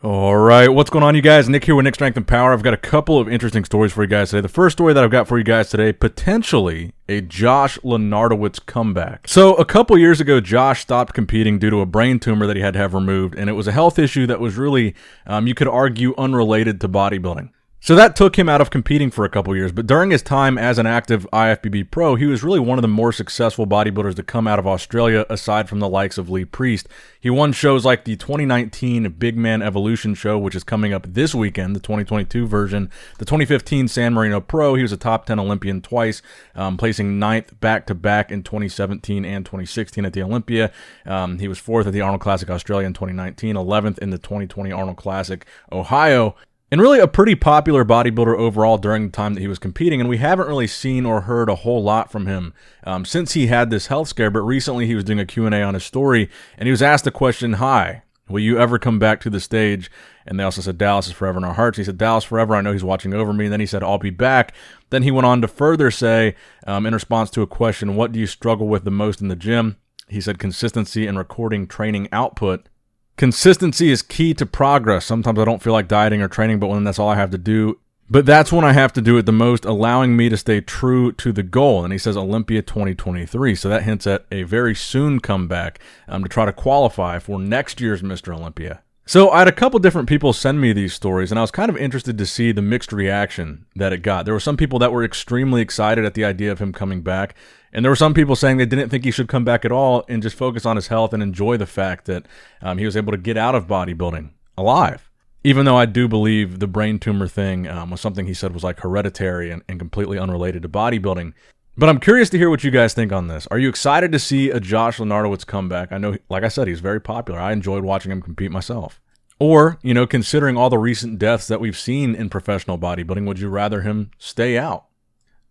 All right, what's going on, you guys? Nick here with Nick Strength and Power. I've got a couple of interesting stories for you guys today. The first story that I've got for you guys today, potentially a Josh Lenartowicz comeback. So a couple years ago, Josh stopped competing due to a brain tumor that he had to have removed, and it was a health issue that was really, you could argue, unrelated to bodybuilding. So that took him out of competing for a couple years, but during his time as an active IFBB pro, he was really one of the more successful bodybuilders to come out of Australia, aside from the likes of Lee Priest. He won shows like the 2019 Big Man Evolution show, which is coming up this weekend, the 2022 version. The 2015 San Marino Pro, he was a top 10 Olympian twice, placing 9th back-to-back in 2017 and 2016 at the Olympia. He was 4th at the Arnold Classic Australia in 2019, 11th in the 2020 Arnold Classic Ohio. And really a pretty popular bodybuilder overall during the time that he was competing, and we haven't really seen or heard a whole lot from him since he had this health scare. But recently he was doing a Q&A on his story, and he was asked the question, "Hi, will you ever come back to the stage?" And they also said, "Dallas is forever in our hearts." He said, "Dallas forever, I know he's watching over me." And then he said, "I'll be back." Then he went on to further say, in response to a question, "What do you struggle with the most in the gym?" He said, "Consistency and recording training output. Consistency is key to progress. Sometimes I don't feel like dieting or training, but when that's all I have to do. But that's when I have to do it the most, allowing me to stay true to the goal." And he says Olympia 2023. So that hints at a very soon comeback to try to qualify for next year's Mr. Olympia. So I had a couple different people send me these stories, and I was kind of interested to see the mixed reaction that it got. There were some people that were extremely excited at the idea of him coming back, and there were some people saying they didn't think he should come back at all and just focus on his health and enjoy the fact that he was able to get out of bodybuilding alive. Even though I do believe the brain tumor thing was something he said was like hereditary and completely unrelated to bodybuilding. But I'm curious to hear what you guys think on this. Are you excited to see a Josh Lenartowicz comeback? I know, like I said, he's very popular. I enjoyed watching him compete myself. Or, considering all the recent deaths that we've seen in professional bodybuilding, would you rather him stay out?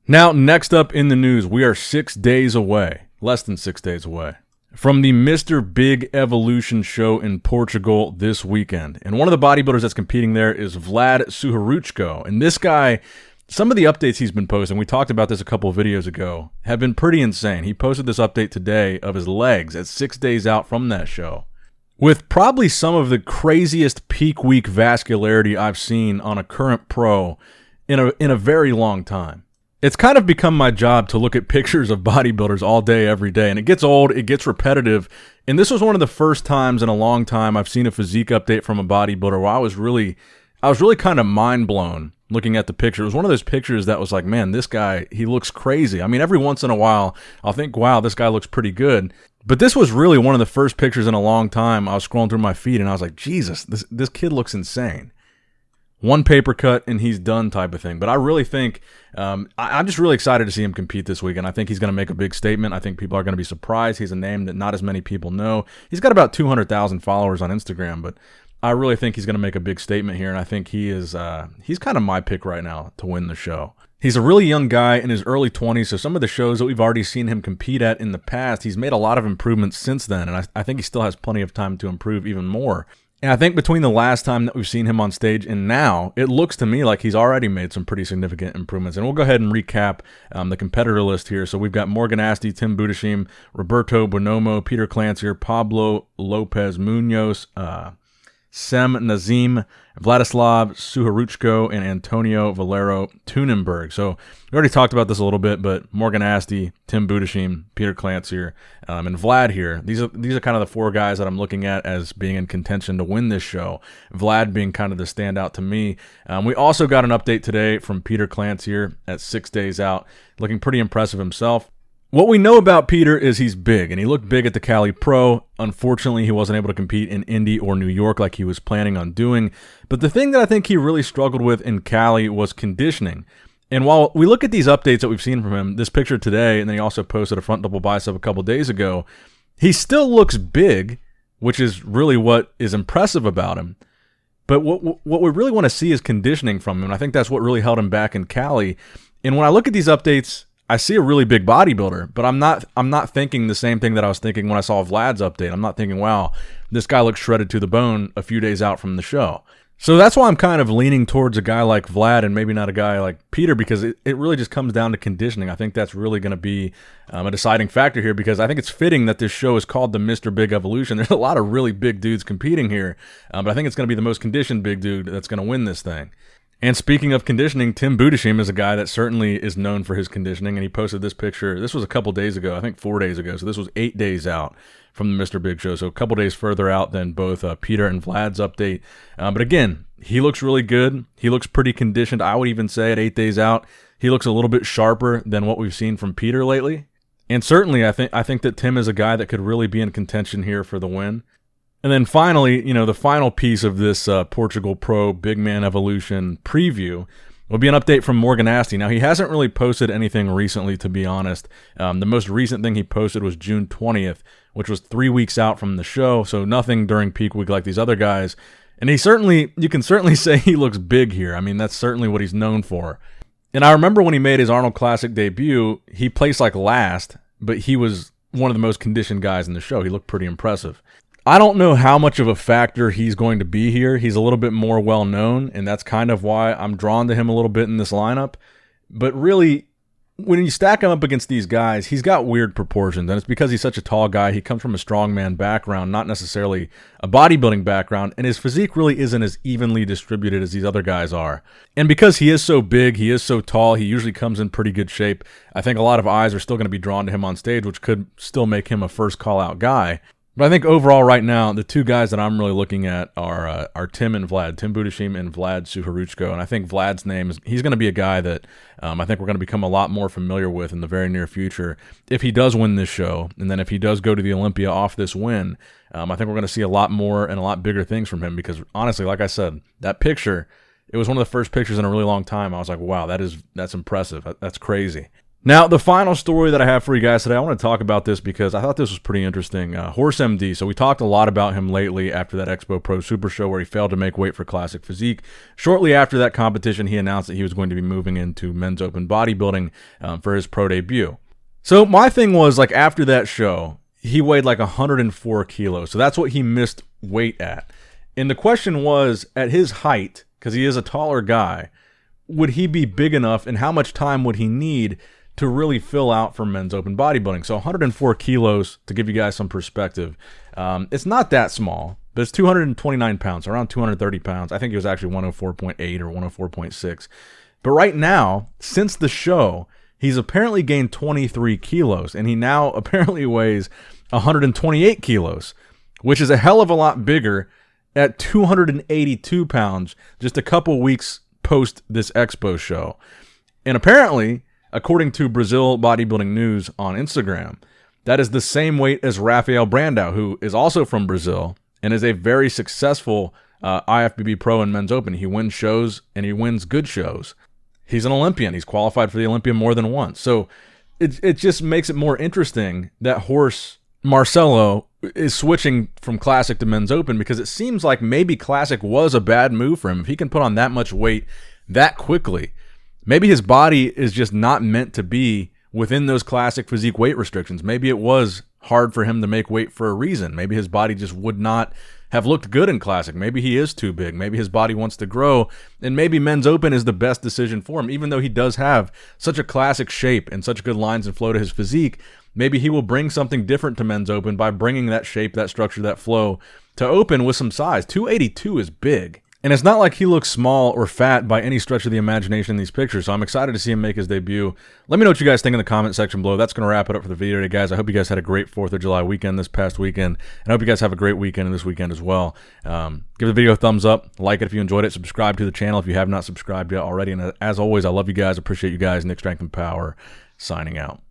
Now, next up in the news, we are 6 days away, less than 6 days away, from the Mr. Big Evolution show in Portugal this weekend. And one of the bodybuilders that's competing there is Vlad Suharuchko. And this guy, some of the updates he's been posting, we talked about this a couple of videos ago, have been pretty insane. He posted this update today of his legs at 6 days out from that show, with probably some of the craziest peak week vascularity I've seen on a current pro in a very long time. It's kind of become my job to look at pictures of bodybuilders all day, every day, and it gets old, it gets repetitive, and this was one of the first times in a long time I've seen a physique update from a bodybuilder where I was really kind of mind blown looking at the picture. It was one of those pictures that was like, man, this guy, he looks crazy. I mean, every once in a while, I'll think, wow, this guy looks pretty good. But this was really one of the first pictures in a long time. I was scrolling through my feed, and I was like, Jesus, this kid looks insane. One paper cut, and he's done type of thing. But I really think, I'm just really excited to see him compete this weekend. I think he's going to make a big statement. I think people are going to be surprised. He's a name that not as many people know. He's got about 200,000 followers on Instagram, but I really think he's going to make a big statement here, and I think he's kind of my pick right now to win the show. He's a really young guy in his early 20s, so some of the shows that we've already seen him compete at in the past, he's made a lot of improvements since then, and I think he still has plenty of time to improve even more. And I think between the last time that we've seen him on stage and now, it looks to me like he's already made some pretty significant improvements. And we'll go ahead and recap the competitor list here. So we've got Morgan Aste, Tim Budesheim, Roberto Bonomo, Peter Klancir, Pablo Lopez Munoz, Sem Nazim, Vladislav Suharuchko, and Antonio Valero Tunenberg. So we already talked about this a little bit, but Morgan Aste, Tim Budesheim, Peter Klancir, and Vlad here. These are kind of the four guys that I'm looking at as being in contention to win this show. Vlad being kind of the standout to me. We also got an update today from Peter Klancir at 6 days out, looking pretty impressive himself. What we know about Peter is he's big, and he looked big at the Cali Pro. Unfortunately, he wasn't able to compete in Indy or New York like he was planning on doing. But the thing that I think he really struggled with in Cali was conditioning. And while we look at these updates that we've seen from him, this picture today, and then he also posted a front double bicep a couple days ago, he still looks big, which is really what is impressive about him. But what we really want to see is conditioning from him, and I think that's what really held him back in Cali. And when I look at these updates, I see a really big bodybuilder, but I'm not thinking the same thing that I was thinking when I saw Vlad's update. I'm not thinking, wow, this guy looks shredded to the bone a few days out from the show. So that's why I'm kind of leaning towards a guy like Vlad and maybe not a guy like Petar, because it really just comes down to conditioning. I think that's really going to be a deciding factor here, because I think it's fitting that this show is called the Mr. Big Evolution. There's a lot of really big dudes competing here, but I think it's going to be the most conditioned big dude that's going to win this thing. And speaking of conditioning, Tim Budesheim is a guy that certainly is known for his conditioning, and he posted this picture. This was a couple days ago, I think 4 days ago, so this was 8 days out from the Mr. Big Show, so a couple days further out than both Petar and Vlad's update. But again, he looks really good. He looks pretty conditioned. I would even say at 8 days out, he looks a little bit sharper than what we've seen from Petar lately. And certainly, I think that Tim is a guy that could really be in contention here for the win. And then finally, the final piece of this Portugal Pro Big Man Evolution preview will be an update from Morgan Aste. Now, he hasn't really posted anything recently, to be honest. The most recent thing he posted was June 20th, which was 3 weeks out from the show, so nothing during peak week like these other guys. And you can certainly say he looks big here. I mean, that's certainly what he's known for. And I remember when he made his Arnold Classic debut, he placed like last, but he was one of the most conditioned guys in the show. He looked pretty impressive. I don't know how much of a factor he's going to be here. He's a little bit more well-known, and that's kind of why I'm drawn to him a little bit in this lineup. But really, when you stack him up against these guys, he's got weird proportions, and it's because he's such a tall guy. He comes from a strongman background, not necessarily a bodybuilding background, and his physique really isn't as evenly distributed as these other guys are. And because he is so big, he is so tall, he usually comes in pretty good shape. I think a lot of eyes are still going to be drawn to him on stage, which could still make him a first call-out guy. But I think overall right now, the two guys that I'm really looking at are Tim and Vlad, Tim Budesheim and Vlad Suharuchko. And I think Vlad's name he's going to be a guy that I think we're going to become a lot more familiar with in the very near future if he does win this show. And then if he does go to the Olympia off this win, I think we're going to see a lot more and a lot bigger things from him, because honestly, like I said, that picture, it was one of the first pictures in a really long time. I was like, wow, that's impressive. That's crazy. Now, the final story that I have for you guys today, I want to talk about this because I thought this was pretty interesting. HorseMD, so we talked a lot about him lately after that Expo Pro Super Show where he failed to make weight for Classic Physique. Shortly after that competition, he announced that he was going to be moving into men's open bodybuilding for his pro debut. So my thing was, like, after that show, he weighed like 104 kilos. So that's what he missed weight at. And the question was, at his height, because he is a taller guy, would he be big enough, and how much time would he need to really fill out for men's open bodybuilding? So 104 kilos, to give you guys some perspective, it's not that small, but it's 229 pounds, around 230 pounds. I think he was actually 104.8 or 104.6. But right now, since the show, he's apparently gained 23 kilos, and he now apparently weighs 128 kilos, which is a hell of a lot bigger at 282 pounds just a couple weeks post this Expo show. And apparently, according to Brazil Bodybuilding News on Instagram, that is the same weight as Rafael Brandao, who is also from Brazil and is a very successful IFBB pro in men's open. He wins shows, and he wins good shows. He's an Olympian. He's qualified for the Olympia more than once. So it just makes it more interesting that Horse Marcelo is switching from Classic to men's open, because it seems like maybe Classic was a bad move for him. If he can put on that much weight that quickly, maybe his body is just not meant to be within those Classic Physique weight restrictions. Maybe it was hard for him to make weight for a reason. Maybe his body just would not have looked good in Classic. Maybe he is too big. Maybe his body wants to grow, and maybe men's open is the best decision for him. Even though he does have such a classic shape and such good lines and flow to his physique, maybe he will bring something different to men's open by bringing that shape, that structure, that flow to open with some size. 282 is big. And it's not like he looks small or fat by any stretch of the imagination in these pictures, so I'm excited to see him make his debut. Let me know what you guys think in the comment section below. That's going to wrap it up for the video today, guys. I hope you guys had a great 4th of July weekend this past weekend, and I hope you guys have a great weekend this weekend as well. Give the video a thumbs up, like it if you enjoyed it, subscribe to the channel if you have not subscribed yet already, and as always, I love you guys, appreciate you guys. Nick Strength and Power, signing out.